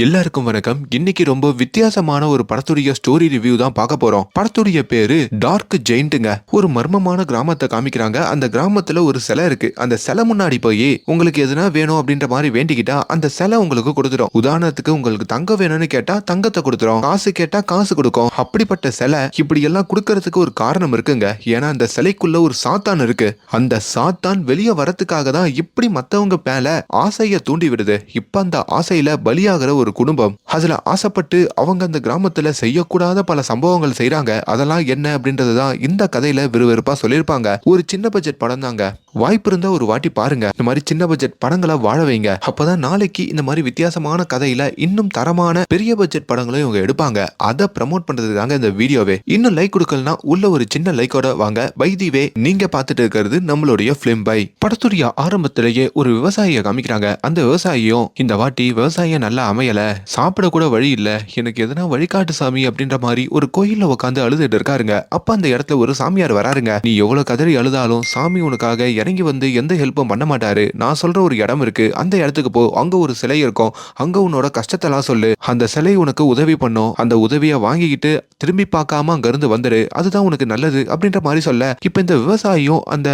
எல்லாருக்கும் வணக்கம். இன்னைக்கு ரொம்ப வித்தியாசமான ஒரு படத்துடைய ஸ்டோரி ரிவ்யூ தான் பார்க்க போறோம். படத்துடைய பேரு டார்க் ஜெயிண்ட்ங்க. ஒரு மர்மமான கிராமத்தை காமிக்கிறாங்க. அந்த கிராமத்துல ஒரு சிலை இருக்கு. அந்த சிலை முன்னாடி போய் உங்களுக்கு எதுனா வேணும் அப்படின்ற மாதிரி வேண்டிக்கிட்டா அந்த சிலை உங்களுக்கு கொடுத்துரும். உதாரணத்துக்கு உங்களுக்கு தங்கம் வேணும்னு கேட்டா தங்கத்தை கொடுத்துரும், காசு கேட்டா காசு கொடுக்கும். அப்படிப்பட்ட சிலை இப்படி எல்லாம் கொடுக்கறதுக்கு ஒரு காரணம் இருக்குங்க. ஏன்னா அந்த சிலைக்குள்ள ஒரு சாத்தான் இருக்கு. அந்த சாத்தான் வெளியே வரத்துக்காக தான் இப்படி மத்தவங்க மேல ஆசையை தூண்டி விடுது. இப்ப அந்த ஆசையில பலியாகிற ஒரு குடும்பம் அதுல ஆசைப்பட்டு அவங்க அந்த கிராமத்துல செய்யக்கூடாத பல சம்பவங்கள் செய்யறாங்க. அதெல்லாம் என்ன அப்படின்றதுதான் இந்த கதையில விறுவிறுப்பா சொல்லியிருப்பாங்க. ஒரு சின்ன பட்ஜெட் படம் தாங்க. வாய்ப்பு இருந்தா ஒரு வாட்டி பாருங்க. இந்த மாதிரி சின்ன பட்ஜெட் படங்களை வாழ வைங்க. அப்பதான் நாளைக்கு இந்த மாதிரி வித்தியாசமான கதையில இன்னும் தரமான பெரிய பட்ஜெட் படங்களும் இவங்க எடுப்பாங்க. அதை ப்ரமோட் பண்றதுக்காக இந்த வீடியோவே. இன்னும் லைக் கொடுக்கலனா உள்ள ஒரு சின்ன லைக்கோட வாங்க. வைதிவே நீங்க பார்த்துட்டு இருக்கிறது நம்மளுடைய பிலிம் பை. படத்துடைய ஆரம்பத்திலேயே ஒரு விவசாயியை காமிக்கிறாங்க. அந்த விவசாயியும் இந்த வாட்டி விவசாயம் நல்லா அமையல, சாப்பிட கூட வழி இல்ல, எனக்கு எதனா வழிகாட்டு சாமி அப்படின்ற மாதிரி ஒரு கோயில்ல உட்காந்து அழுதுட்டு இருக்காருங்க. அப்ப அந்த இடத்துல ஒரு சாமியார் வராருங்க. நீ எவ்வளவு கதறி அழுதாலும் சாமி உனக்காக இறங்கி வந்து எந்த ஹெல்ப்பும் பண்ண மாட்டாரு. நான் சொல்ற ஒரு இடம் இருக்கு, அந்த இடத்துக்கு போ. அங்க ஒரு சிலை இருக்கும். அங்க உன்னோட கஷ்டத்தெல்லாம் சொல்லு. அந்த சிலை உனக்கு உதவி பண்ணும். அந்த உதவியை வாங்கிக்கிட்டு திரும்பி பார்க்காம அங்க இருந்து வந்துரு. அதுதான் உனக்கு நல்லது அப்படின்ற மாதிரி சொல்ல, இப்ப இந்த விவசாயியும் அந்த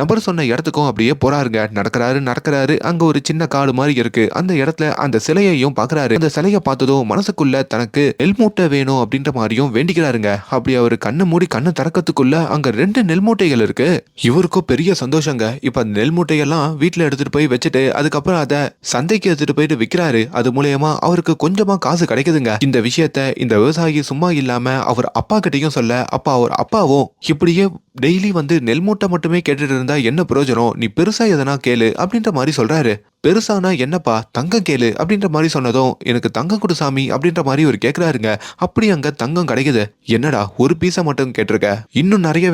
நபர் சொன்ன இடத்துக்கும் அப்படியே போறாருங்க. நடக்கிறாரு. அங்க ஒரு சின்ன காடு மாதிரி இருக்கு. அந்த இடத்துல அந்த சிலையையும் பாக்குறாரு. அந்த சிலையை பார்த்ததும் மனசுக்குள்ள தனக்கு நெல் மூட்டை வேணும் அப்படின்ற மாதிரியும் வேண்டிக்கிறாருங்க. அப்படி அவர் கண்ணு மூடி கண்ணு திறக்கத்துக்குள்ள அங்க 2 நெல் மூட்டைகள் இருக்கு. இவருக்கும் பெரிய சந்தோஷங்க. இப்ப அந்த நெல் மூட்டையெல்லாம் வீட்டுல எடுத்துட்டு போய் வச்சுட்டு அதுக்கப்புறம் அதை சந்தைக்கு எடுத்துட்டு போயிட்டு விற்கிறாரு. அது மூலயமா அவருக்கு கொஞ்சமா காசு கிடைக்குதுங்க. இந்த விஷயத்த இந்த விவசாயி சும்மா இல்லாம அவர் அப்பா கிட்டையும் சொல்ல, அப்பா அவர் அப்பாவும் இப்படியே டெய்லி வந்து நெல் மூட்டை மட்டுமே கேட்டுட்டு இருந்தா என்ன பிரயோஜனம், நீ பெருசா எதனா கேளு அப்படின்ற மாதிரி சொல்றாரு. பெருசானா என்னப்பா, தங்கம் கேளு அப்படின்ற மாதிரி சொன்னதும் எனக்கு தங்கம் கொடு சாமி அப்படின்ற மாதிரி ஒரு கேட்கிறாருங்க. அப்படி அங்க தங்கம் கிடைக்குது. என்னடா ஒரு பீஸை மட்டும் கேட்டிருக்க, இன்னும் நிறைய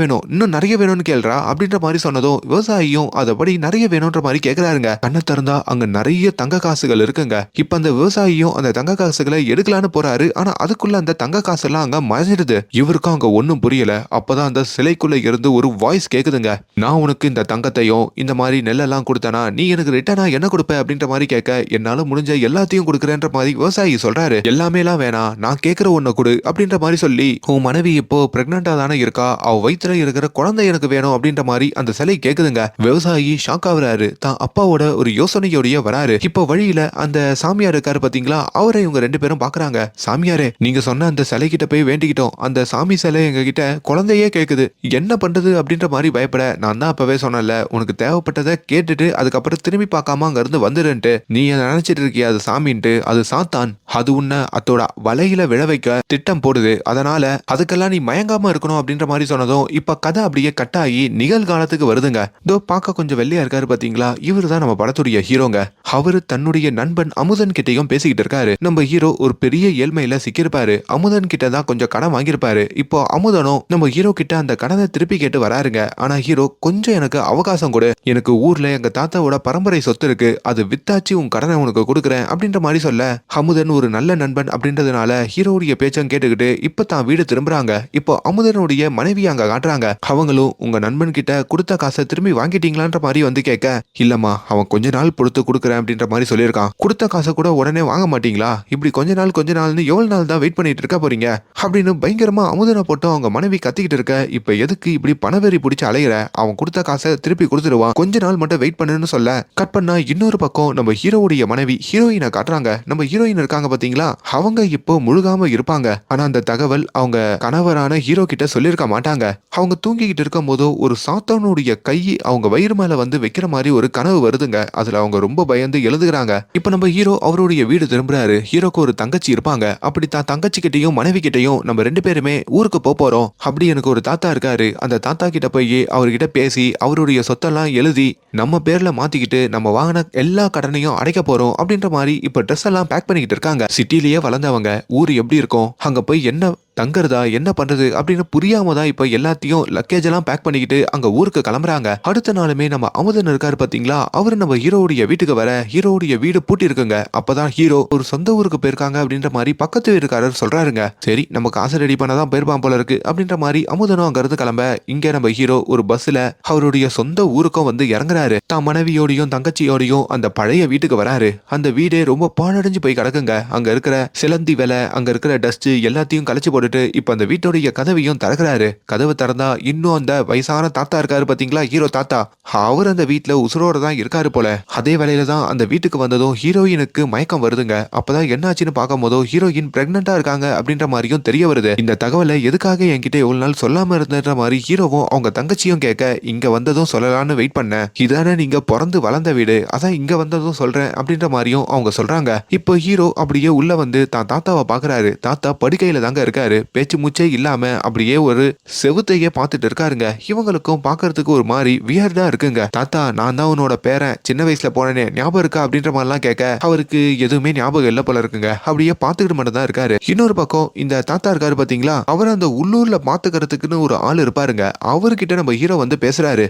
வேணும்னு கேள்றா அப்படின்ற மாதிரி சொன்னதும் விவசாயியும் அதபடி நிறைய வேணும்ன்ற மாதிரி கேட்கிறாருங்க. கண்ணை திறந்தா அங்க நிறைய தங்க காசுகள் இருக்குங்க. இப்ப அந்த விவசாயியும் அந்த தங்க காசுகளை எடுக்கலான்னு போறாரு. ஆனா அதுக்குள்ள அந்த தங்க காசு எல்லாம் அங்க மறைஞ்சிடுது. இவருக்கும் அங்க ஒன்னும் புரியல. அப்பதான் அந்த சிலைக்குள்ள இருந்து ஒரு வாய்ஸ் கேக்குதுங்க. நான் உனக்கு இந்த தங்கத்தையும் இந்த மாதிரி நெல்லெல்லாம் கொடுத்தனா நீ எனக்கு ரிட்டர்னா என்ன கொடுப்ப அப்படின்ற மாதிரி கேட்க, என்னால முடிஞ்ச எல்லாத்தையும் கொடுக்குறேன்ற மாதிரி விவசாயி சொல்றாரு. எல்லாமே எல்லாம் வேணாம், நான் கேட்கிற ஒன்ன கொடு அப்படின்ற மாதிரி சொல்லி, உன் மனைவி இப்போ பிரெக்னண்டா தானே இருக்கா, அவ வயிற்றுல இருக்கிற குழந்தை எனக்கு வேணும் அப்படின்ற மாதிரி அந்த சிலை கேக்குதுங்க. விவசாயி ஷாக் ஆகுறாரு. தான் அப்பாவோட ஒரு யோசனையோடய வராரு. இப்போ வழியில அந்த சாமியார் இருக்காரு பாத்தீங்களா, அவரை இவங்க 2 பேரும் பாக்குறாங்க. சாமியாரே, நீங்க சொன்ன அந்த சிலை கிட்ட போய் வேண்டிக்கிட்டோம். அந்த சாமி சிலை எங்க கிட்ட குழந்தையே கேக்குது, என்ன பண்றது அப்படின்ற மாதிரி பயப்பட, நான் தான் அப்பவே சொன்னல, உனக்கு தேவைப்பட்டதை கேட்டுட்டு அதுக்கப்புறம் திரும்பி பார்க்காம அங்க இருந்து வந்துருன்ட்டு. நீ நினைச்சிட்டு இருக்கிய அது சாமின்ட்டு, அது சாத்தான். அது உன்னை அதோட வலையில விழ வைக்க திட்டம் போடுது. அதனால அதுக்கெல்லாம் நீ மயங்காம இருக்கணும் அப்படின்ற மாதிரி சொன்னதும் இப்ப கதை அப்படியே கட்டாயி நிகழ்காலத்துக்கு வருதுங்க. இதோ பார்க்க கொஞ்சம் வெள்ளையா இருக்காரு பாத்தீங்களா, இவரு தான் நம்ம படத்துடைய ஹீரோங்க. அவரு தன்னுடைய நண்பன் அமுதன் கிட்டையும் பேசிக்கிட்டு இருக்காரு. நம்ம ஹீரோ ஒரு பெரிய ஏழ்மையில சிக்கிருப்பாரு. அமுதன் கிட்ட தான் கொஞ்சம் கடன் வாங்கியிருப்பாரு. இப்போ அமுதனும் நம்ம ஹீரோ கிட்ட அந்த கடனை திருப்பி கேட்டு வராருங்க. ஆனா ஹீரோ, கொஞ்சம் எனக்கு அவகாசம் கொடு, எனக்கு ஊர்ல எங்க தாத்தாவோட பரம்பரை சொத்து இருக்கு, அது வித்தாச்சு உன் கடனை உனக்கு கொடுக்குறேன் அப்படின்ற மாதிரி சொல்ல, அமுதன் ஒரு நல்ல நண்பன் அப்படின்றதுனால ஹீரோடைய பேச்சம் கேட்டுக்கிட்டு இப்ப தான் வீடு திரும்புறாங்க. இப்போ அமுதனுடைய மனைவி அங்க காட்டுறாங்க. அவங்களும் உங்க நண்பன் கிட்ட கொடுத்த காசை திரும்பி வாங்கிட்டீங்களான்ற மாதிரி வந்து கேட்க, இல்லம்மா, அவன் கொஞ்ச நாள் பொறுத்து கொடுக்குறேன் அப்படின்ற மாதிரி சொல்லியிருக்கான். கொடுத்த காசை கூட உடனே வாங்க மாட்டீங்களா, இப்படி கொஞ்ச நாள்னு எவ்வளவு நாள் தான் வெயிட் பண்ணிட்டு இருக்க போறீங்க அப்படின்னு பயங்கரமா அமுதனை போட்டு அவங்க மனைவி கத்திக்கிட்டு இருக்க, இப்ப எதுக்கு இப்படி பணவெறி பிடிச்சு அலையிற, அவன் கொடுத்த காசை திருப்பி கொடுத்துருவான், கொஞ்ச நாள் மட்டும் வெயிட் பண்ணுன்னு சொல்ல, கட் பண்ணா இன்னொரு பக்கம் நம்ம ஹீரோவுடைய மனைவி ஹீரோயினை காட்டுறாங்க. நம்ம ஹீரோயின் இருக்காங்க பாத்தீங்களா, அவங்க இப்போ முழுகாம இருப்பாங்க. ஆனா அந்த தகவல் அவங்க கணவரான ஹீரோ கிட்ட சொல்லியிருக்க மாட்டாங்க. அவங்க தூங்கிக்கிட்டு இருக்கும் போதோ ஒரு சாத்தானுடைய கை அவங்க வயிறு மேல வந்து வைக்கிற மாதிரி ஒரு கனவு வருதுங்க. அதுல அவங்க ரொம்ப பயந்து எழுதுகிறாங்க. இப்ப நம்ம ஹீரோ அவருடைய வீடு திரும்புறாரு. ஹீரோக்கு ஒரு தங்கச்சி இருப்பாங்க. அப்படி தான் தங்கச்சி கிட்டையும் மனைவி கிட்டையும், நம்ம 2 பேருமே ஊருக்கு போறோம், அப்படி எனக்கு ஒரு தாத்தா இருக்காரு, அந்த தாத்தா கிட்ட போய் அவர்கிட்ட பேசி அவருடைய சொத்தெல்லாம் எழுதி நம்ம பேர்ல மாத்திக்கிட்டு நம்ம வாங்கின எல்லா கடனையும் அடைக்க போறோம் அப்படின்ற மாதிரி இப்ப ட்ரெஸ் எல்லாம் பேக் பண்ணிக்கிட்டு இருக்காங்க. சிட்டிலேயே வளர்ந்தவங்க, ஊர் எப்படி இருக்கும், அங்க போய் என்ன தங்குறதா என்ன பண்றது அப்படின்னு புரியாம தான் இப்ப எல்லாத்தையும் லக்கேஜ் எல்லாம் பேக் பண்ணிக்கிட்டு அங்க ஊருக்கு கிளம்புறாங்க. அடுத்த நாளுமே நம்ம அமுதன் இருக்காரு பாத்தீங்களா, அவரு நம்ம ஹீரோவுடைய வீட்டுக்கு வர ஹீரோவுடைய வீடு பூட்டி இருக்குங்க. அப்பதான் ஹீரோ ஒரு சொந்த ஊருக்கு போயிருக்காங்க அப்படின்ற மாதிரி பக்கத்து வீட்டுக்காரர் சொல்றாருங்க. சரி நம்ம காசு ரெடி பண்ணதான் போயிருப்பான் போல இருக்கு அப்படின்ற மாதிரி அமுதனும் அங்க இருந்து கிளம்ப இங்க நம்ம ஹீரோ ஒரு பஸ்ல அவருடைய சொந்த ஊருக்கும் வந்து இறங்குறாரு. தான் மனைவியோடையும் தங்கச்சியோடையும் அந்த பழைய வீட்டுக்கு வராரு. அந்த வீடே ரொம்ப பாழடைஞ்சு போய் கிடக்குங்க. அங்க இருக்கிற சிலந்தி வேலை, அங்க இருக்கிற டஸ்ட் எல்லாத்தையும் கலைச்சு போட்டுட்டு இப்ப அந்த வீட்டுடைய கதவையும் திறக்கிறாரு. கதவு திறந்தா இன்னும் அந்த வயசான தாத்தா இருக்காரு பாத்தீங்களா, ஹீரோ தாத்தா, அவர் அந்த வீட்டுல உசுரோட தான் இருக்காரு போல. அதே வேலையில தான் அந்த வீட்டுக்கு வந்ததும் ஹீரோயினுக்கு மயக்கம் வருதுங்க. அப்பதான் என்னாச்சுன்னு பார்க்கும் போதோ ஹீரோயின் பிரெக்னண்டா இருக்காங்க அப்படின்ற மாதிரியும் தெரிய வருது. இந்த தகவலை எதுக்காக என்கிட்ட எவ்வளவு நாள் சொல்லாம இருந்த மாதிரி ஹீரோவும் அவங்க தங்கச்சியும் கேட்க, இங்க வந்ததும் சொல்லலான்னு வெயிட் பண்ண, இதானே நீங்க பிறந்து வளர்ந்த வீடு, அதான் இங்க வந்ததும் சொல்றேன் அப்படின்ற மாதிரியும் அவங்க சொல்றாங்க. இப்போ ஹீரோ அப்படியே உள்ள வந்து தான் தாத்தாவை பாக்குறாரு. தாத்தா படுக்கையில தாங்க இருக்காரு. பேச்சு மூச்சே இல்லாம அப்படியே ஒரு செவுத்தையே பார்த்துட்டு இருக்காருங்க. இவங்களுக்கும் பாக்குறதுக்கு ஒரு மாதிரி வியர்டா இருக்குங்க. தாத்தா நான் தான் உன்னோட பேரன், சின்ன வயசுல போனேனே ஞாபகம் இருக்கா அப்படின்ற மாதிரிலாம் கேட்க அவருக்கு எதுவுமே ஞாபகம் இல்ல போல இருக்குங்க. அப்படியே பார்த்துக்கிட்டு மட்டும் தான் இருக்காரு. இன்னொரு பக்கம் இந்த தாத்தா இருக்காரு பாத்தீங்களா, அவர் அந்த உள்ளூர்ல பாத்துக்கிறதுக்குன்னு ஒரு ஆள் இருப்பாருங்க. அவர்கிட்ட நம்ம ஹீரோ வந்து பேசுறாரு.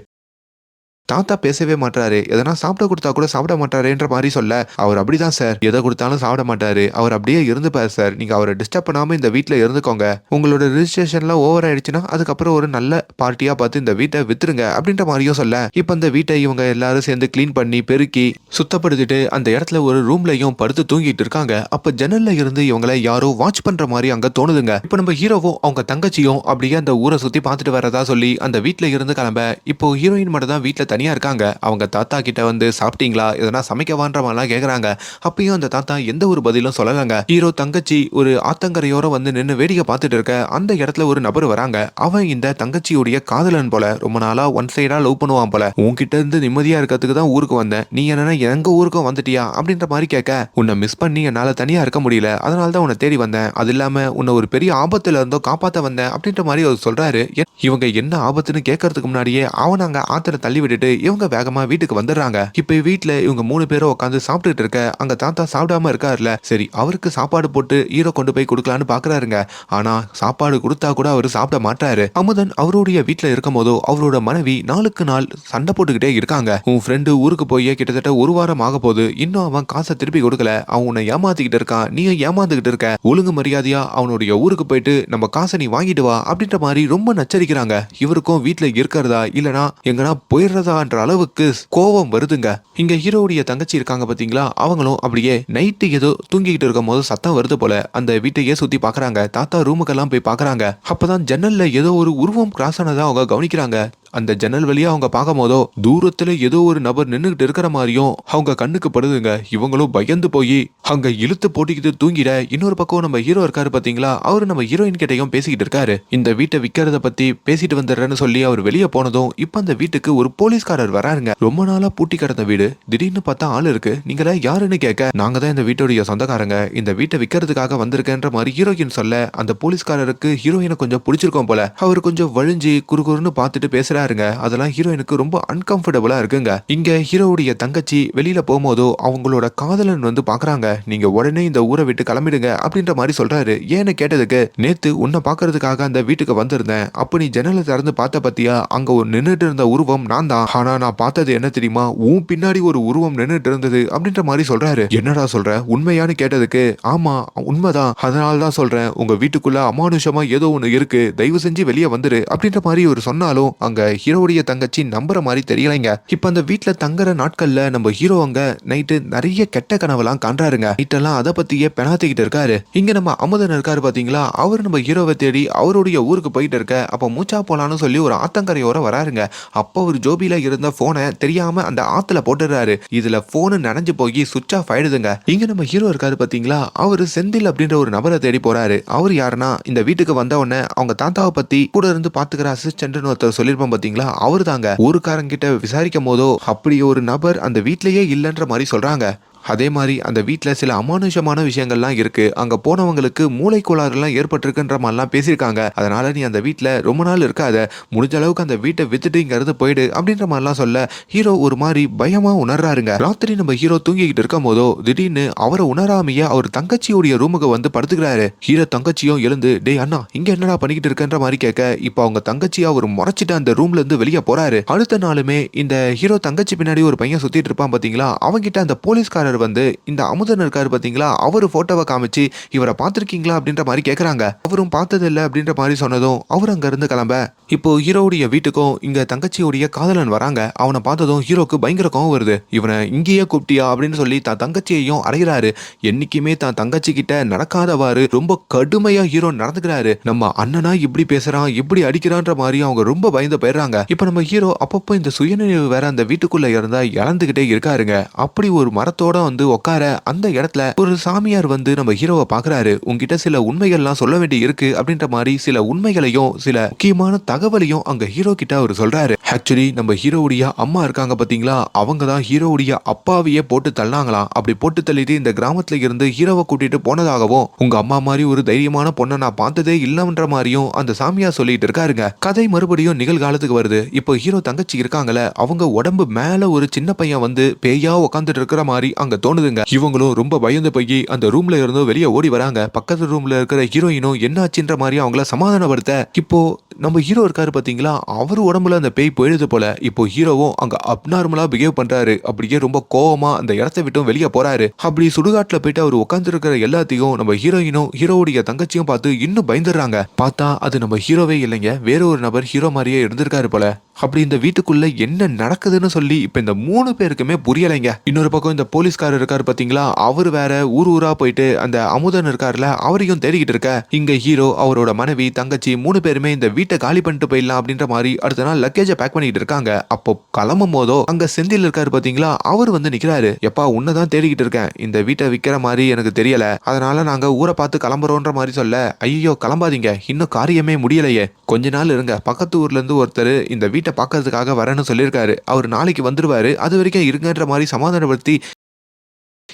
தாத்தா பேசவே மாட்டாரு. எதனா சாப்பிட கொடுத்தா கூட சாப்பிட மாட்டாருன்ற மாதிரி சொல்ல, அவர் அப்படிதான் சார், எதை கொடுத்தாலும் சாப்பிட மாட்டாரு, அவர் அப்படியே இருந்துப்பாரு சார், நீங்க அவரை டிஸ்டர்ப் பண்ணாம இந்த வீட்டுல இருந்துக்கோங்க, உங்களோட ரிஜிஸ்ட்ரேஷன்லாம் ஓவர் ஆயிடுச்சுன்னா அதுக்கப்புறம் ஒரு நல்ல பார்ட்டியா பார்த்து இந்த வீட்டை வித்துருங்க அப்படின்ற மாதிரியும் சொல்ல, இப்ப இந்த வீட்டை இவங்க எல்லாரும் சேர்ந்து கிளீன் பண்ணி பெருக்கி சுத்தப்படுத்திட்டு அந்த இடத்துல ஒரு ரூம்லயும் படுத்து தூங்கிட்டு இருக்காங்க. அப்ப ஜன்னல்ல இருந்து இவங்களை யாரோ வாட்ச் பண்ற மாதிரி அங்க தோணுதுங்க. இப்ப நம்ம ஹீரோவும் அவங்க தங்கச்சியும் அப்படியே அந்த ஊரை சுத்தி பார்த்துட்டு வரதா சொல்லி அந்த வீட்டுல இருந்து கிளம்ப, இப்போ ஹீரோயின் மட்டும் தான் வீட்டுல தனியா இருக்காங்க. அவங்க தாத்தா கிட்ட வந்து சாப்பிட்டீங்களா, எதனா சமைக்கவான்ற மாதிரிலாம் கேக்குறாங்க. அப்பயும் அந்த தாத்தா எந்த ஒரு பதிலும் சொல்லலங்க. ஹீரோ தங்கச்சி ஒரு ஆத்தங்கரையோர வந்து நின்று வேடிக்கை பார்த்துட்டு இருக்க அந்த இடத்துல ஒரு நபர் வராங்க. அவன் இந்த தங்கச்சியுடைய காதலன் போல, ரொம்ப நாளா ஒன் சைடா லவ் பண்ணுவான் போல. உன்கிட்ட இருந்து நிம்மதியா இருக்கிறதுக்கு தான் ஊருக்கு வந்தேன், நீ என்னன்னா எங்க ஊருக்கும் வந்துட்டியா அப்படின்ற மாதிரி கேட்க, உன்னை மிஸ் பண்ணி என்னால தனியா இருக்க முடியல, அதனால தான் உன்னை தேடி வந்தேன், அது இல்லாம உன்னை ஒரு பெரிய ஆபத்துல இருந்தோ காப்பாத்த வந்தேன் அப்படின்ற மாதிரி அவர் சொல்றாரு. இவங்க என்ன ஆபத்துன்னு கேட்கறதுக்கு முன்னாடியே அவன் அங்க ஆத்துல தள்ளி விட்டுட்டு இவங்க வேகமா வீட்டுக்கு வந்துடுறாங்க. இப்ப வீட்டுல இவங்க 3 பேரும் உட்காந்து சாப்பிட்டுட்டு இருக்க அங்க தாத்தா சாப்பிடாம இருக்காருல, சரி அவருக்கு சாப்பாடு போட்டு ஹீரோ கொண்டு போய் கொடுக்கலான்னு பாக்குறாருங்க. ஆனா சாப்பாடு கொடுத்தா கூட அவரு சாப்பிட மாட்டாரு. அமுதன் அவருடைய வீட்டுல இருக்கும் போதோ அவரோட மனைவி நாளுக்கு நாள் சண்டை போட்டுக்கிட்டே இருக்காங்க. உன் ஃப்ரெண்டு ஊருக்கு போய் கிட்டத்தட்ட ஒரு வாரம் ஆக போகுது, இன்னும் அவன் காசை திருப்பி கொடுக்கல, அவன் உன்னை ஏமாத்திக்கிட்டு இருக்கான், நீயும் ஏமாந்துகிட்டு இருக்க, ஒழுங்கு மரியாதையா அவனுடைய ஊருக்கு போயிட்டு நம்ம காசை நீ வாங்கிட்டு வா அப்படின்ற மாதிரி ரொம்ப நச்சரிக்கிறாங்க. இவருக்கும் வீட்டுல இருக்கிறதா இல்லனா எங்கன்னா போயிடுறதான்ற அளவுக்கு கோபம் வருதுங்க. இங்க ஹீரோவுடைய தங்கச்சி இருக்காங்க பாத்தீங்களா, அவங்களும் அப்படியே நைட்டு ஏதோ தூங்கிக்கிட்டு இருக்கும் போது சத்தம் வருது போல அந்த வீட்டையே சுத்தி பாக்குறாங்க. தாத்தா ரூமுக்கெல்லாம் போய் பாக்குறாங்க. அப்பதான் ஜன்னல்ல ஏதோ ஒரு உருவம் கிராஸ் ஆனதா அவங்க கவனிக்கிறாங்க. அந்த ஜன்னல் வழியா அவங்க பார்க்கும் போதோ தூரத்துல ஏதோ ஒரு நபர் நின்னுகிட்டு இருக்கிற மாதிரியும் அவங்க கண்ணுக்கு படுதுங்க. இவங்களும் பயந்து போய் அங்க இழுத்து போட்டிக்கிட்டு தூங்கிட, இன்னொரு பக்கம் நம்ம ஹீரோ இருக்காரு பாத்தீங்களா, அவரு நம்ம ஹீரோயின் கிட்டையும் பேசிக்கிட்டு இருக்காரு. இந்த வீட்டை விக்கிறத பத்தி பேசிட்டு வந்துடுறேன்னு சொல்லி அவர் வெளியே போனதும் இப்ப அந்த வீட்டுக்கு ஒரு போலீஸ்காரர் வராருங்க. ரொம்ப நாளா பூட்டி கிடந்த வீடு, திடீர்னு பார்த்தா ஆள் இருக்கு, நீங்களா யாருன்னு கேட்க, நாங்க தான் இந்த வீட்டுடைய சொந்தக்காரங்க, இந்த வீட்டை விக்கிறதுக்காக வந்திருக்கேன்ற மாதிரி ஹீரோயின் சொல்ல, அந்த போலீஸ்காரருக்கு ஹீரோயினை கொஞ்சம் பிடிச்சிருக்கோம் போல, அவர் கொஞ்சம் வழிஞ்சு குறுகுறுன்னு பார்த்துட்டு பேசுறாருங்க. அதெல்லாம் ஹீரோயினுக்கு ரொம்ப அன்கம்ஃபர்டபுளா இருக்குங்க. இங்க ஹீரோவுடைய தங்கச்சி வெளியில போகும்போதோ அவங்களோட காதலன் வந்து பாக்குறாங்க. நீங்க உடனே இந்த ஊரை விட்டு கிளம்பிடுங்க அப்படின்ற மாதிரி சொல்றாரு. ஏன்னு கேட்டதுக்கு, நேத்து உன்னை பாக்குறதுக்காக அந்த வீட்டுக்கு வந்திருந்தேன், அப்ப நீ ஜன்னலை திறந்து பார்த்த பத்தியா, அங்க நின்னுட்டு இருந்த உருவம் நான் தான், ஆனா நான் பார்த்தது என்ன தெரியுமா, உன் பின்னாடி ஒரு உருவம் நின்னுட்டு இருந்தது அப்படின்ற மாதிரி சொல்றாரு. என்னடா சொல்ற, உண்மையானு கேட்டதுக்கு, ஆமா உண்மைதான், அதனாலதான் சொல்றேன், உங்க வீட்டுக்குள்ள அமானுஷமா ஏதோ ஒண்ணு இருக்கு, தயவு செஞ்சு வெளியே வந்துரு அப்படின்ற மாதிரி ஒரு சொன்னாலும் அங்க ஹீரோவுடைய தங்கச்சி நம்புற மாதிரி தெரியலைங்க. இப்ப அந்த வீட்டுல தங்குற நாட்கள்ல நம்ம ஹீரோ அங்க நைட்டு நிறைய கெட்ட கனவெல்லாம் காண்றாருங்க. நைட்டெல்லாம் அதை பத்தியே பெணாத்திக்கிட்டு இருக்காரு. இங்க நம்ம அமுதன் இருக்காரு பாத்தீங்களா, அவர் நம்ம ஹீரோவை தேடி அவருடைய ஊருக்கு போயிட்டு இருக்க, அப்ப மூச்சா போலான்னு சொல்லி ஒரு ஆத்தங்கரையோர வராருங்க. அப்ப ஒரு ஜோபில இருந்த போனை தெரியாம அந்த ஆத்துல போட்டுறாரு. இதுல போனு நனைஞ்சு போய் சுவிட்ச் ஆஃப் ஆயிடுதுங்க. இங்க நம்ம ஹீரோ இருக்காரு பாத்தீங்களா, அவரு செந்தில் அப்படின்ற ஒரு நபரை தேடி போறாரு. அவர் யாருன்னா, இந்த வீட்டுக்கு வந்த உடனே அவங்க தாத்தாவை பத்தி கூட இருந்து பாத்துக்கிற அசிஸ்டன்ட்னு ஒருத்தர் சொல்லிருப்போம் பாத்தீங்களா, அவரு தாங்க. ஊருக்காரங்கிட்ட விசாரிக்கும் போதோ அப்படி ஒரு நபர் அந்த வீட்லயே இல்லைன்ற மாதிரி சொல்றாங்க. அதே மாதிரி அந்த வீட்டுல சில அமானுஷமான விஷயங்கள்லாம் இருக்கு, அங்க போனவங்களுக்கு மூளை கோளாறுலாம் ஏற்பட்டிருக்குன்ற மாதிரிலாம் பேசியிருக்காங்க, அதனால நீ அந்த வீட்டுல ரொம்ப நாள் இருக்காத, முடிஞ்ச அளவுக்கு அந்த வீட்டை வித்துட்டு இங்க இருந்து போயிடு அப்படின்ற மாதிரிலாம் சொல்ல ஹீரோ ஒரு மாதிரி பயமா உணர்றாருங்க. ராத்திரி நம்ம ஹீரோ தூங்கிக்கிட்டு இருக்கும் போதோ திடீர்னு அவரை உணராமையே அவர் தங்கச்சியோடைய ரூமுக்கு வந்து படுத்துக்கிறாரு. ஹீரோ தங்கச்சியும் எழுந்து டேய் அண்ணா இங்க என்னடா பண்ணிக்கிட்டு இருக்கன்ற மாதிரி கேட்க, இப்ப அவங்க தங்கச்சியா அவர் முறைச்சிட்டு அந்த ரூம்ல இருந்து வெளியே போறாரு. அடுத்த நாளுமே இந்த ஹீரோ தங்கச்சி பின்னாடி ஒரு பையன் சுத்திட்டு இருப்பான் பாத்தீங்களா, அவங்கிட்ட அந்த போலீஸ்காரர் வந்து இந்த அமுதன் இருக்காரு பாத்தீங்களா, அவரு போட்டோவை காமிச்சு இவரை பார்த்திருக்கீங்களா அப்படின்ற மாதிரி கேக்குறாங்க. அவரும் பார்த்தது இல்ல அப்படின்ற மாதிரி சொன்னதும் அவர் அங்க இருந்து கிளம்ப இப்போ ஹீரோவுடைய வீட்டுக்கும் இங்க தங்கச்சியுடைய காதலன் வராங்க. அவனை பார்த்ததும் ஹீரோக்கு பயங்கர கோவம் வருது. இவனை இங்கேயே கூப்பிட்டியா அப்படின்னு சொல்லி தான் தங்கச்சியையும் அடைகிறாரு. என்னைக்குமே தான் தங்கச்சி கிட்ட நடக்காதவாறு ரொம்ப கடுமையா ஹீரோ நடந்துக்கிறாரு. நம்ம அண்ணனா இப்படி பேசுறான் இப்படி அடிக்கிறான்ற மாதிரி அவங்க ரொம்ப பயந்து போயிடுறாங்க. இப்ப நம்ம ஹீரோ அப்பப்போ இந்த சுயநினைவு வேற அந்த வீட்டுக்குள்ள இருந்தா இழந்துகிட்டே இருக்காருங்க. அப்படி ஒரு மரத்தோட வந்து உட்கார அந்த இடத்துல ஒரு சாமியார் வந்து நம்ம ஹீரோவை பாக்குறாரு. உங்ககிட்ட சில உண்மைகள்லாம் சொல்ல வேண்டி இருக்கு அப்படின்ற மாதிரி சில உண்மைகளையும் சில முக்கியமான தகவலையும் அங்க ஹீரோ கிட்ட அவர் சொல்றாரு. ஆக்சுவலி நம்ம ஹீரோவுடைய அம்மா இருக்காங்க பாத்தீங்களா, அவங்க தான் ஹீரோவுடைய அப்பாவையே போட்டு தள்ளாங்களாம். அப்படி போட்டு தள்ளிட்டு இந்த கிராமத்துல இருந்து ஹீரோவை கூட்டிட்டு போனதாகவும் உங்க அம்மா மாதிரி ஒரு தைரியமான பொண்ணை நான் பார்த்ததே இல்லைன்ற மாதிரியும் அந்த சாமியார் சொல்லிட்டு இருக்காருங்க. கதை மறுபடியும் நிகழ்காலத்துக்கு வருது. இப்போ ஹீரோ தங்கச்சி இருக்காங்கல்ல, அவங்க உடம்பு மேல ஒரு சின்ன பையன் வந்து பேயா உட்காந்துட்டு இருக்கிற மாதிரி அங்க தோணுதுங்க. இவங்களும் ரொம்ப பயந்து போய் அந்த ரூம்ல இருந்தும் வெளியே ஓடி வராங்க. பக்கத்து ரூம்ல இருக்கிற ஹீரோயினும் என்ன ஆச்சுன்ற மாதிரி அவங்கள சமாதானப்படுத்த இப்போ நம்ம ஹீரோ இருக்காரு பாத்தீங்களா, அவர் உடம்புல அந்த பேய் போயிடுது போல. இப்போ ஹீரோவும் அங்க அப்நார்மலா பிஹேவ் பண்றாரு. அப்படியே ரொம்ப கோவமா அந்த இடத்தை விட்டும் வெளியே போறாரு. அப்படி சுடுகாட்டுல போயிட்டு அவர் உட்கார்ந்து இருக்கிற எல்லாத்தையும் நம்ம ஹீரோயினும் ஹீரோவுடைய தங்கச்சியும் பார்த்து இன்னும் பயந்துடுறாங்க. பார்த்தா அது நம்ம ஹீரோவே இல்லைங்க, வேற ஒரு நபர் ஹீரோ மாதிரியே இருந்திருக்காரு போல. அப்படி இந்த வீட்டுக்குள்ள என்ன நடக்குதுன்னு சொல்லி இப்ப இந்த 3 பேருக்குமே புரியலைங்க. இன்னொரு பக்கம் இந்த போலீஸ்காரர் இருக்காரு பாத்தீங்களா, அவரு வேற ஊர் ஊரா போயிட்டு அந்த அமுதன் இருக்காருல அவரையும் தேடிக்கிட்டு இருக்க. இங்க ஹீரோ அவரோட மனைவி தங்கச்சி 3 பேருமே இந்த வீட்டை காலி பண்ணிட்டு போயிடலாம் அப்படின்ற மாதிரி அடுத்த நாள் லக்கேஜ பேக் பண்ணிட்டு இருக்காங்க. அப்போ கிளம்பும் போதோ அங்க செந்தில் இருக்காரு பாத்தீங்களா, அவர் வந்து நிக்கிறாரு. எப்பா உன்னதான் தேடிக்கிட்டு இருக்கேன், இந்த வீட்டை விக்கிற மாதிரி எனக்கு தெரியல, அதனால நாங்க ஊரை பார்த்து கிளம்புறோன்ற மாதிரி சொல்ல, ஐயோ கிளம்பாதீங்க இன்னும் காரியமே முடியலையே, கொஞ்ச நாள் இருங்க, பக்கத்து ஊர்ல இருந்து ஒருத்தர் இந்த வீட்டை பார்க்கறதுக்காக வரேன்னு சொல்லியிருக்காரு, அவர் நாளைக்கு வந்துருவாரு, அது வரைக்கும் இருங்கன்ற மாதிரி சமாதானப்படுத்தி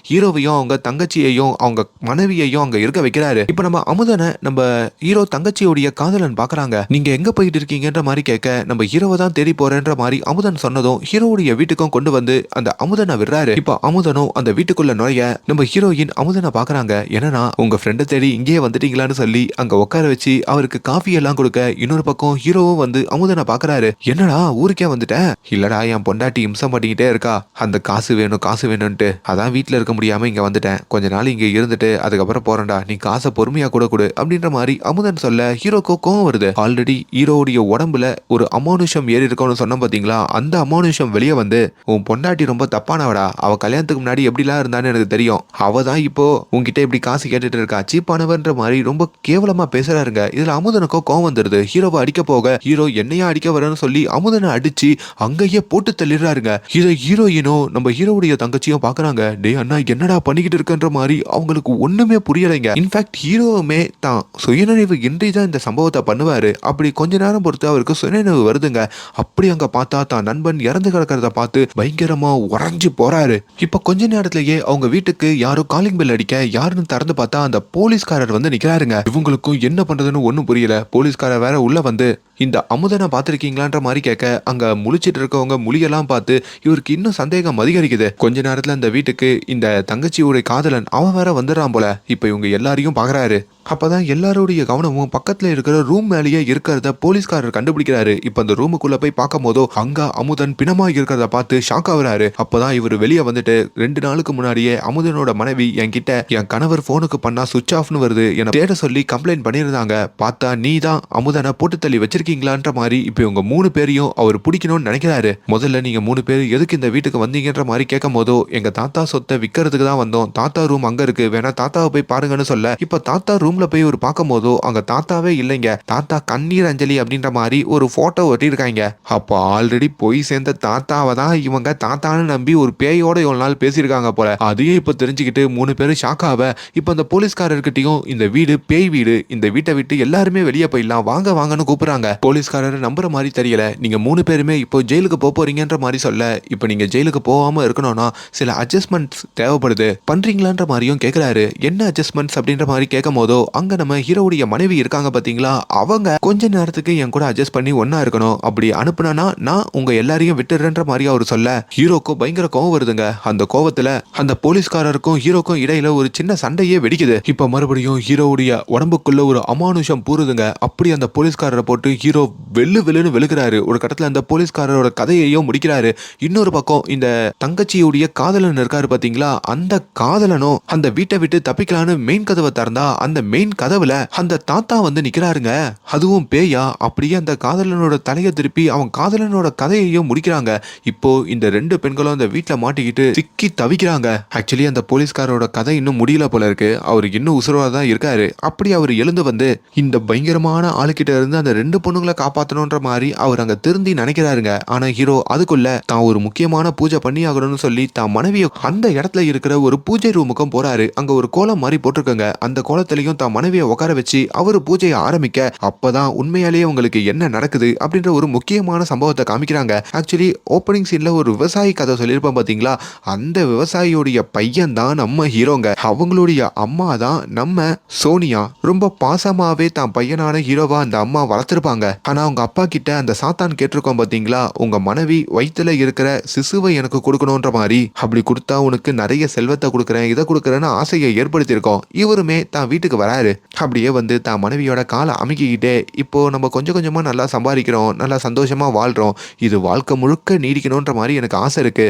ஹீரோவையும் அவங்க தங்கச்சியையும் அவங்க மனைவியையும் அங்க இருக்க வைக்கிறாரு. இப்ப நம்ம அமுதனை நம்ம ஹீரோ தங்கச்சியோடைய காதலன் பாக்குறாங்க. நீங்க எங்க போயிட்டு இருக்கீங்கன்ற மாதிரி கேட்க, நம்ம ஹீரோவை தான் தேடி போறேன்ற மாதிரி அமுதன் சொன்னதும் ஹீரோவுடைய வீட்டுக்கும் கொண்டு வந்து அந்த அமுதனை விடுறாரு. இப்ப அமுதனும் அந்த வீட்டுக்குள்ள நுழைய நம்ம ஹீரோயின் அமுதனை பாக்குறாங்க. என்னன்னா உங்க ஃப்ரெண்டை தேடி இங்கேயே வந்துட்டீங்களான்னு சொல்லி அங்க உட்கார வச்சு அவருக்கு காஃபி எல்லாம் கொடுக்க, இன்னொரு பக்கம் ஹீரோவும் வந்து அமுதனை பாக்குறாரு. என்னடா ஊருக்கே வந்துட்ட? இல்லடா என் பொண்டாட்டி இம்சம் பண்ணிக்கிட்டே இருக்கா, அந்த காசு வேணும் காசு வேணும்ட்டு, அதான் வீட்டுல இருக்க முடியாம இங்க வந்துட்டேன், கொஞ்ச நாள் இங்க இருந்துட்டு அதுக்கப்புறம் போறேன்டா, நீ காசை பொறுமையா கூட கொடு அப்படின்ற மாதிரி அமுதன் சொல்ல ஹீரோக்கு கோவம் வருது. ஆல்ரெடி ஹீரோவுடைய உடம்புல ஒரு அமானுஷம் ஏறி இருக்கணும்னு சொன்ன பாத்தீங்களா, அந்த அமானுஷம் வெளியே வந்து உன் பொண்டாட்டி ரொம்ப தப்பானவடா, அவ கல்யாணத்துக்கு முன்னாடி எப்படிலாம் இருந்தான்னு எனக்கு தெரியும், அவ தான் இப்போ உன்கிட்ட இப்படி காசு கேட்டுட்டு இருக்கா, சீப்பானவன்ற மாதிரி ரொம்ப கேவலமா பேசுறாருங்க. இதுல அமுதனுக்கோ கோவம் வந்துருது. ஹீரோவை அடிக்க போக ஹீரோ என்னையா அடிக்க வரேன்னு சொல்லி அமுதனை அடிச்சு அங்கேயே போட்டு தள்ளிடுறாருங்க. இதை ஹீரோயினும் நம்ம ஹீரோவுடைய தங்கச்சியும் பாக்குறாங்க. டே அண்ணா என்னடா பண்ணிக்கிட்டு இருக்கன்ற மாதிரி அவங்களுக்கு ஒண்ணுமே புரியலைங்க. இன்ஃபேக்ட் ஹீரோவுமே தான் சுயநினைவு இன்றி தான் இந்த சம்பவத்தை பண்ணுவாரு. அப்படி கொஞ்ச நேரம் பொறுத்து அவருக்கு சுயநினைவு வருதுங்க. அப்படி அங்க பார்த்தா தான் நண்பன் இறந்து கிடக்கிறத பார்த்து பயங்கரமா உறைஞ்சு போறாரு. இப்ப கொஞ்ச நேரத்திலேயே அவங்க வீட்டுக்கு யாரோ காலிங் பெல் அடிக்க, யாருன்னு திறந்து பார்த்தா அந்த போலீஸ்காரர் வந்து நிக்கிறாருங்க. இவங்களுக்கும் என்ன பண்றதுன்னு ஒண்ணும் புரியல. போலீஸ்காரர் வேற உள்ள வந்து இந்த அமுதனை பார்த்திருக்கீங்களான்ற மாதிரி கேட்க, அங்க முழிச்சிட்டு இருக்கவங்க முழியெல்லாம் பார்த்து இவருக்கு இன்னும் சந்தேகம் அதிகரிக்குது. கொஞ்ச நேரத்துல அந்த வீட்டுக்கு இந்த தங்கச்சியோட காதலன் அவன் வேற வந்துடுறான் போல. இப்ப இவங்க எல்லாரையும் பாக்குறாரு. அப்பதான் எல்லாருடைய கவனமும் பக்கத்துல இருக்கிற ரூம் மேலேயே இருக்கிறத போலீஸ்காரர் கண்டுபிடிக்கிறாரு. இப்ப அந்த ரூமுக்குள்ள போய் பார்க்கும் போதோ அங்க அமுதன் பிணமா இருக்கிறத பார்த்து ஷாக் ஆகுறாரு. அப்பதான் இவர் வெளியே வந்துட்டு 2 நாளுக்கு முன்னாடியே அமுதனோட மனைவி என்கிட்ட என் கணவர் போனுக்கு பண்ணா சுவிட்ச் ஆஃப்னு வருது, என தேட சொல்லி கம்ப்ளைண்ட் பண்ணியிருந்தாங்க, பார்த்தா நீ தான் அமுதனை போட்டு தள்ளி வச்சிருக்கீங்களான்ற மாதிரி இப்ப இவங்க 3 பேரையும் அவர் பிடிக்கணும்னு நினைக்கிறாரு. முதல்ல நீங்க 3 பேர் எதுக்கு இந்த வீட்டுக்கு வந்தீங்கன்ற மாதிரி கேட்கும் போதோ, எங்க தாத்தா சொத்தை விற்கிறதுக்கு தான் வந்தோம், தாத்தா ரூம் அங்க இருக்கு, வேணா தாத்தாவை போய் பாருங்கன்னு சொல்ல, இப்ப தாத்தா ரூம் ரூம்ல போய் ஒரு பார்க்கும் போதோ அங்க தாத்தாவே இல்லைங்க. தாத்தா கண்ணீர் அஞ்சலி அப்படின்ற மாதிரி ஒரு போட்டோ ஒட்டியிருக்காங்க. அப்போ ஆல்ரெடி போய் சேர்ந்த தாத்தாவை தான் இவங்க தாத்தான்னு நம்பி ஒரு பேயோட இவ்வளவு நாள் பேசியிருக்காங்க போல. அதையும் இப்ப தெரிஞ்சுக்கிட்டு 3 பேரும் ஷாக்காவ இப்ப அந்த போலீஸ்காரர்கிட்டயும் இந்த வீடு பேய் வீடு, இந்த வீட்டை விட்டு எல்லாருமே வெளியே போயிடலாம், வாங்க வாங்கன்னு கூப்பிடுறாங்க. போலீஸ்காரர் நம்புற மாதிரி தெரியல. நீங்க 3 பேருமே இப்போ ஜெயிலுக்கு போறீங்கன்ற மாதிரி சொல்ல, இப்போ நீங்க ஜெயிலுக்கு போகாம இருக்கணும்னா சில அட்ஜஸ்ட்மெண்ட்ஸ் தேவைப்படுது, பண்றீங்களான்ற மாதிரியும் கேட்கிறாரு. என்ன அட்ஜஸ்ட்மெண்ட்ஸ் அப்படின்ற மாதிரி கேட்கும் போதோ அங்க நம்ம ஹீரோவுடைய மனைவி இருக்காங்க பாத்தீங்களா, அவங்க கொஞ்ச நேரத்துக்கு என் கூட அட்ஜஸ்ட் பண்ணி ஒன்னா இருக்கணும், அப்படி அனுப்புனா நான் உங்க எல்லாரையும் விட்டுறேன்ற மாதிரி அவர் சொல்ல ஹீரோக்கும் பயங்கர கோவம் வருதுங்க. அந்த கோவத்துல அந்த போலீஸ்காரருக்கும் ஹீரோக்கும் இடையில ஒரு சின்ன சண்டையே வெடிக்குது. இப்ப மறுபடியும் ஹீரோவுடைய உடம்புக்குள்ள ஒரு அமானுஷம் பூருதுங்க. அப்படி அந்த போலீஸ்காரரை போட்டு ஹீரோ வெள்ளுன்னு வெளுக்கிறாரு. ஒரு கட்டத்துல அந்த போலீஸ்காரரோட கதையையும் முடிக்கிறாரு. இன்னொரு பக்கம் இந்த தங்கச்சியுடைய காதலன் இருக்காரு பாத்தீங்களா, அந்த காதலனும் அந்த வீட்டை விட்டு தப்பிக்கலான்னு மெயின் கதவை திறந்தா அந்த மெயின் கதவுல அந்த தாத்தா வந்து நிக்கிறாருங்க. அதுவும் பேயா. அப்படியே அந்த காதலனோட தலையை திருப்பி அவன் காதலனோட கதையையும் முடிக்கிறாங்க. இப்போ இந்த 2 பெண்களும் அந்த வீட்டுல மாட்டிக்கிட்டு சிக்கி தவிக்கிறாங்க. ஆக்சுவலி அந்த போலீஸ்காரோட கதை இன்னும் முடியல போல இருக்கு. அவர் இன்னும் உசுரோட தான் இருக்காரு. அப்படி அவர் எழுந்து வந்து இந்த பயங்கரமான ஆளுக்கிட்ட இருந்து அந்த 2 பொண்ணுங்களை காப்பாத்தணும்ன்ற மாதிரி அவர் அங்க திருந்தி நினைக்கிறாருங்க. ஆனா ஹீரோ அதுக்குள்ள தான் ஒரு முக்கியமான பூஜை பண்ணி ஆகணும்னு சொல்லி தான் மனைவியை அந்த இடத்துல இருக்கிற ஒரு பூஜை ரூமுக்கும் போறாரு. அங்க ஒரு கோலம் மாதிரி போட்டிருக்காங்க. அந்த கோலத்திலையும் தான் மனைவியை உட்கார வச்சு அவரு பூஜையை ஆரம்பிக்க அப்பதான் உண்மையாலேயே உங்களுக்கு என்ன நடக்குது அப்படின்ற ஒரு முக்கியமான சம்பவத்தை காமிக்கிறாங்க. ஆக்சுவலி ஓப்பனிங் சீன்ல ஒரு விவசாயி கதை சொல்லியிருப்போம் பாத்தீங்களா, அந்த விவசாயியோடைய பையன் தான் நம்ம ஹீரோங்க. அவங்களுடைய அம்மா தான் நம்ம சோனியா. ரொம்ப பாசமாவே தான் பையனான ஹீரோவா அந்த அம்மா வளர்த்திருப்பாங்க. ஆனா அவங்க அப்பா கிட்ட அந்த சாத்தான் கேட்டிருக்கோம் பாத்தீங்களா, உங்க மனைவி வயித்துல இருக்கிற சிசுவை எனக்கு கொடுக்கணும்ன்ற மாதிரி, அப்படி கொடுத்தா உனக்கு நிறைய செல்வத்தை கொடுக்குறேன், இதை கொடுக்குறேன்னு ஆசையை ஏற்படுத்தியிருக்கோம். இவருமே தான் வீட்டுக்கு வராரு. அப்படியே வந்து தான் மனைவியோட காலை அமைக்கிக்கிட்டே இப்போ நம்ம கொஞ்சம் கொஞ்சமா நல்லா சம்பாதிக்கிறோம், நல்லா சந்தோஷமா வாழ்றோம், இது வாழ்க்கை முழுக்க நீடிக்கணும்ன்ற மாதிரி எனக்கு ஆசை இருக்கு,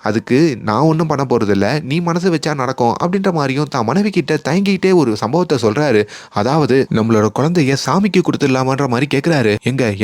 அதுக்கு நான் ஒன்றும் பண்ண போறது இல்ல, நீ மனசு வச்சா நடக்கும் அப்படின்ற மாதிரியும் தான் மனைவி கிட்ட தயங்கிட்டே ஒரு சம்பவத்தை சொல்றாரு. அதாவது நம்மளோட குழந்தைய சாமிக்கு கொடுத்துடலாமான்ற மாதிரி கேட்கிறாரு.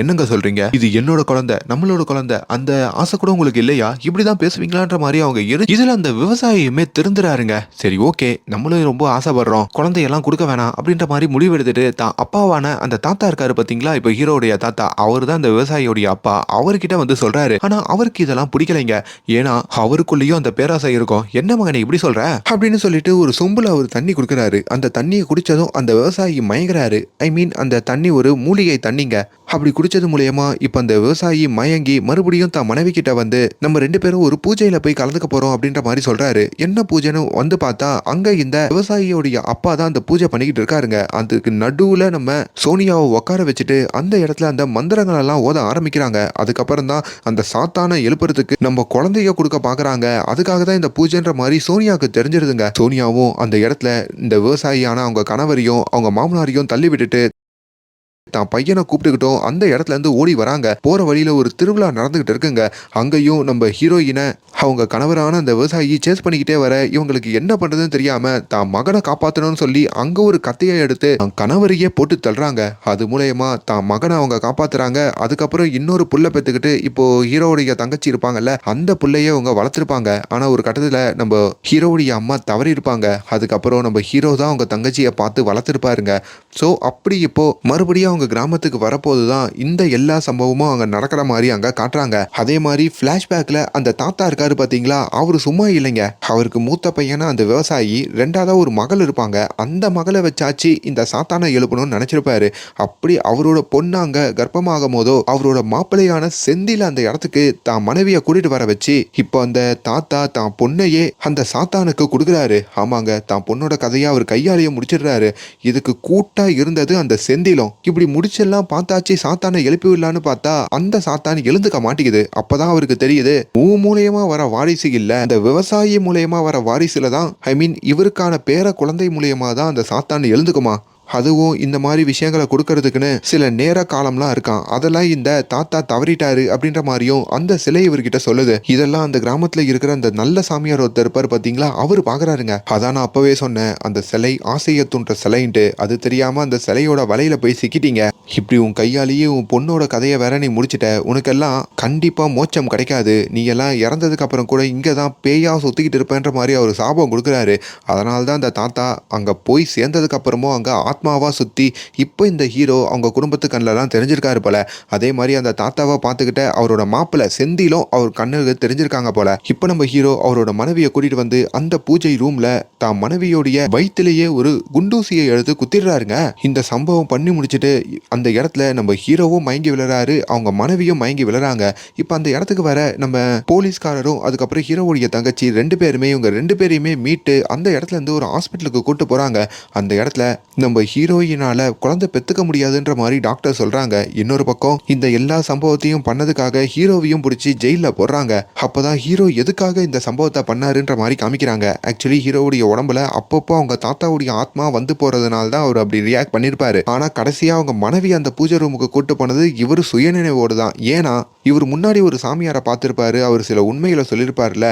என்னங்க சொல்றீங்க, இது என்னோட குழந்தை, நம்மளோட குழந்தை, அந்த ஆசை கூட உங்களுக்கு இல்லையா, இப்படிதான் பேசுவீங்களான்ற மாதிரி அவங்க இதுல அந்த விவசாயியுமே திருந்துறாருங்க. சரி ஓகே, நம்மளும் ரொம்ப ஆசைப்படுறோம், குழந்தையெல்லாம் கொடுக்க வேணாம் அப்படின்ற மாதிரி முடிவெடுத்துட்டு தான் அப்பாவான அந்த தாத்தா இருக்காரு பாத்தீங்களா, இப்ப ஹீரோடைய தாத்தா, அவர் தான் அந்த விவசாயியோடைய அப்பா, அவர்கிட்ட வந்து சொல்றாரு. ஆனா அவருக்கு இதெல்லாம் பிடிக்கலைங்க. ஏன்னா அவருக்குள்ளேயும் அந்த பேராசை இருக்கும். என்ன மகனை இப்படி சொல்ற அப்படின்னு சொல்லிட்டு ஒரு சொம்புல அவர் தண்ணி குடுக்கறாரு. அந்த தண்ணியை குடிச்சதும் அந்த விவசாயி மயங்குறாரு. ஐ மீன் அந்த தண்ணி ஒரு மூலிகை தண்ணிங்க. அப்படி குடிச்சது மூலியமா இப்ப அந்த விவசாயி மயங்கி மறுபடியும் தான் மனைவி கிட்ட வந்து நம்ம 2 பேரும் ஒரு பூஜையில போய் கலந்துக்க போறோம் அப்படின்ற மாதிரி சொல்றாரு. என்ன பூஜைன்னு வந்து பார்த்தா அங்க இந்த விவசாயியோடைய அப்பா தான் அந்த பூஜை பண்ணிக்கிட்டு இருக்காருங்க. அதுக்கு நடுவுல நம்ம சோனியாவை உட்கார வச்சுட்டு அந்த இடத்துல அந்த மந்திரங்கள் எல்லாம் ஓத ஆரம்பிக்கிறாங்க. அதுக்கப்புறம் தான் அந்த சாத்தான எழுப்புறதுக்கு நம்ம குழந்தைய கொடுக்க பாக்குறாங்க. அதுக்காக தான் இந்த பூஜைன்ற மாதிரி சோனியாவுக்கு தெரிஞ்சிருதுங்க. சோனியாவும் அந்த இடத்துல இந்த விவசாயியான அவங்க கணவரையும் அவங்க மாமனாரையும் தள்ளி விட்டுட்டு தான் பையனை கூப்பிட்டுக்கிட்டோம் அந்த இடத்துல இருந்து ஓடி வராங்க. போற வழியில ஒரு திருவிழா நடந்துகிட்டு இருக்குங்க. அங்கேயும் நம்ம ஹீரோயினை அவங்க கணவரான அந்த விவசாயி சேஸ் பண்ணிக்கிட்டே வர இவங்களுக்கு என்ன பண்றதுன்னு தெரியாம தான் மகனை காப்பாற்றணும்னு சொல்லி அங்க ஒரு கத்தையை எடுத்து கணவரையே போட்டு தள்ளுறாங்க. அது மூலயமா தான் மகனை அவங்க காப்பாத்துறாங்க. அதுக்கப்புறம் இன்னொரு புள்ள பெத்துக்கிட்டு இப்போ ஹீரோவுடைய தங்கச்சி இருப்பாங்கல்ல, அந்த புள்ளையே அவங்க வளர்த்துருப்பாங்க. ஆனா ஒரு கட்டத்துல நம்ம ஹீரோவுடைய அம்மா தவறி இருப்பாங்க. அதுக்கப்புறம் நம்ம ஹீரோ தான் அவங்க தங்கச்சியை பார்த்து வளர்த்துருப்பாருங்க. ஸோ அப்படி இப்போ மறுபடியும் அவங்க கிராமத்துக்கு வரப்போதுதான் இந்த எல்லா சம்பவமும் அங்க நடக்கிற மாதிரி அங்க காட்டுறாங்க. அதே மாதிரி பிளாஷ்பேக்ல அந்த தாத்தா இருக்காரு பாத்தீங்களா, அவரு சும்மா இல்லைங்க. அவருக்கு மூத்த பையனா அந்த விவசாயி, 2ஆவதா ஒரு மகள் இருப்பாங்க. அந்த மகளை வச்சாச்சு இந்த சாத்தானை எழுப்பணும்னு நினைச்சிருப்பாரு. அப்படி அவரோட பொண்ணாங்க கர்ப்பமாகும் போதோ அவரோட மாப்பிள்ளையான செந்தில அந்த இடத்துக்கு தான் மனைவியை கூட்டிட்டு வர வச்சு இப்போ அந்த தாத்தா தான் பொண்ணையே அந்த சாத்தானுக்கு கொடுக்குறாரு. ஆமாங்க, தான் பொண்ணோட கதையை அவர் கையாலேயே முடிச்சிடுறாரு. இதுக்கு கூட்டா இருந்தது அந்த செந்திலும். இப்படி முடிச்செல்லாம் பார்த்தாச்சு சாத்தானை எழுப்பி விடலான்னு பார்த்தா அந்த சாத்தான் எழுந்துக்க மாட்டேங்குது. அப்பதான் அவருக்கு தெரியுது மூலியமா வர வாரிசு இல்ல, அந்த விவசாயி மூலியமா வர வாரிசுல தான், ஐ மீன் இவருக்கான பேர குழந்தை மூலியமா தான் அந்த சாத்தான் எழுந்துக்குமா. அதுவும் இந்த மாதிரி விஷயங்களை கொடுக்கறதுக்குன்னு சில நேர காலம்லாம் இருக்கான். அதெல்லாம் இந்த தாத்தா தவறிட்டாரு அப்படின்ற மாதிரியும் அந்த சிலை இவர்கிட்ட சொல்லுது. இதெல்லாம் அந்த கிராமத்துல இருக்கிற அந்த நல்ல சாமியார் ஒருத்தர் இருப்பாரு பாத்தீங்களா, அவரு பாக்குறாருங்க. அதான் நான் அப்பவே சொன்னேன், அந்த சிலை ஆசையை தூண்டுற சிலைன்ட்டு. அது தெரியாம அந்த சிலையோட வலையில போய் சிக்கிட்டீங்க. இப்படி உன் கையாலேயே உன் பொண்ணோட கதையை வேற நீ முடிச்சிட்ட. உனக்கெல்லாம் கண்டிப்பா மோட்சம் கிடைக்காது. நீ எல்லாம் இறந்ததுக்கு அப்புறம் கூட இங்க தான் பேயா சுத்திக்கிட்டு இருப்பேன்ற மாதிரி அவர் சாபம் கொடுக்குறாரு. அதனால தான் அந்த தாத்தா அங்க போய் சேர்ந்ததுக்கு அப்புறமும் அங்க ஆத்மாவா சுத்தி இப்போ இந்த ஹீரோ அவங்க குடும்பத்து கண்ணிலலாம் தெரிஞ்சிருக்காரு போல. அதே மாதிரி அந்த தாத்தாவை பார்த்துக்கிட்ட அவரோட மாப்பிள்ளை செந்திலும் அவர் கண்ணுக்கு தெரிஞ்சிருக்காங்க போல. இப்போ நம்ம ஹீரோ அவரோட மனைவியை கூட்டிட்டு வந்து அந்த பூஜை ரூம்ல தான் மனைவியோடைய வயிற்றிலேயே ஒரு குண்டூசியை எடுத்து குத்திடுறாருங்க. இந்த சம்பவம் பண்ணி முடிச்சுட்டு அந்த இடத்துல நம்ம ஹீரோவும் மயங்கி விழுறாரு, அவங்க மனைவியும் மயங்கி விழுறாங்க. இப்போ அந்த இடத்துக்கு வர நம்ம போலீஸ்காரரும் அதுக்கப்புறம் ஹீரோவுடைய தங்கச்சி ரெண்டு பேருமே இவங்க ரெண்டு பேரையுமே மீட்டு அந்த இடத்துல இருந்து ஒரு ஹாஸ்பிட்டலுக்கு கூட்டு போறாங்க. அந்த இடத்துல நம்ம ஹீரோயினால குழந்தை பெத்துக்க முடியாதுன்ற மாதிரி டாக்டர் சொல்றாங்க. இன்னொரு பக்கம் இந்த எல்லா சம்பவத்தையும் பண்ணதுக்காக ஹீரோவையும் பிடிச்சி ஜெயில போடுறாங்க. அப்பதான் ஹீரோ எதுக்காக இந்த சம்பவத்தை பண்ணாருன்ற மாதிரி காமிக்கிறாங்க. ஆக்சுவலி ஹீரோவுடைய உடம்புல அப்பப்போ அவங்க தாத்தாவுடைய ஆத்மா வந்து போறதுனால தான் அவர் அப்படி ரியாக்ட் பண்ணிருப்பாரு. ஆனா கடைசியா அவங்க மனைவி அந்த பூஜை ரூமுக்கு கூட்டு போனது இவர் சுயநினைவோடு தான். ஏன்னா இவர் முன்னாடி ஒரு சாமியாரை பார்த்திருப்பாரு, அவர் சில உண்மைகளை சொல்லியிருப்பாருல,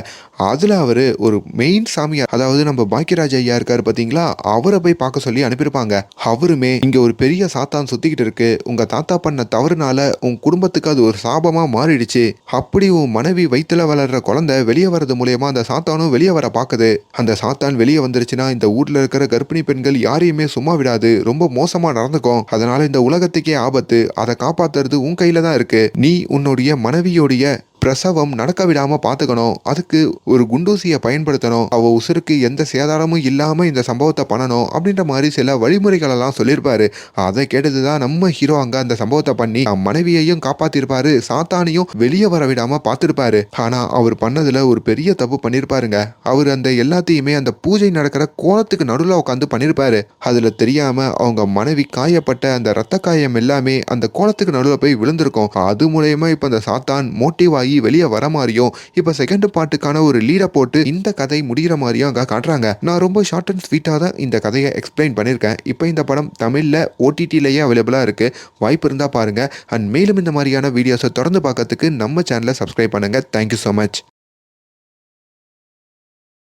அதுல அவரு ஒரு மெயின் சாமியார், அதாவது நம்ம பாக்கியராஜ் ஐயா இருக்காரு பாத்தீங்களா, அவரை போய் பார்க்க சொல்லி அனுப்பியிருப்பாங்க. அவருமே இங்க ஒரு பெரிய சாத்தான் சுத்திக்கிட்டு இருக்கு, உங்க தாத்தா பண்ண தவறுனால உன் குடும்பத்துக்கு அது ஒரு சாபமா மாறிடுச்சு, அப்படி உன் மனைவி வயிற்றுல வளர்ற குழந்தை வெளியே வர்றது மூலியமா அந்த சாத்தானும் வெளியே வர பாக்குது. அந்த சாத்தான் வெளியே வந்துருச்சுன்னா இந்த ஊர்ல இருக்கிற கர்ப்பிணி பெண்கள் யாரையுமே சும்மா விடாது, ரொம்ப மோசமா நடந்துக்கும். அதனால இந்த உலகத்துக்கே ஆபத்து, அதை காப்பாத்துறது உன் கையில தான் இருக்கு. நீ உன்னுடைய மனைவியோடைய பிரசவம் நடக்க விடாம பாத்துக்கணும், அதுக்கு ஒரு குண்டூசியை பயன்படுத்தணும், அவ உசுருக்கு எந்த சேதாரமும் இல்லாம இந்த சம்பவத்தை பண்ணணும் அப்படின்ற மாதிரி சில வழிமுறைகள் எல்லாம் சொல்லியிருப்பாரு. அதை கேட்டதுதான் நம்ம ஹீரோ அங்க அந்த சம்பவத்தை பண்ணி மனைவியையும் காப்பாத்திருப்பாரு, சாத்தானையும் வெளியே வர விடாம பார்த்திருப்பாரு. ஆனா அவர் பண்ணதுல ஒரு பெரிய தப்பு பண்ணிருப்பாருங்க. அவர் அந்த எல்லாத்தையுமே அந்த பூஜை நடக்கிற கோலத்துக்கு நடுவில் உட்காந்து பண்ணிருப்பாரு. அதுல தெரியாம அவங்க மனைவி காயப்பட்ட அந்த ரத்த காயம் எல்லாமே அந்த கோலத்துக்கு நடுவில் போய் விழுந்திருக்கும். அது மூலயமா இப்ப அந்த சாத்தான் மோட்டிவ் ஆகி வெளியே வர மாதிரியும் இப்ப செகண்ட் பார்ட்டுக்கான ஒரு லீட போட்டு இந்த கதை முடிகிற மாதிரியும் அங்க காட்டுறாங்க. நான் ரொம்ப ஷார்ட் அண்ட் ஸ்வீட்டா தான் இந்த கதையை எக்ஸ்பிளைன் பண்ணியிருக்கேன். இப்போ இந்த படம் தமிழ்ல OTTலயே அவைலபிளா இருக்கு, வாய்ப்பு இருந்தா பாருங்க. அண்ட் மேலும் இந்த மாதிரியான வீடியோஸை தொடர்ந்து பார்க்கறதுக்கு நம்ம சேனலை சப்ஸ்கிரைப் பண்ணுங்க. Thank you so much.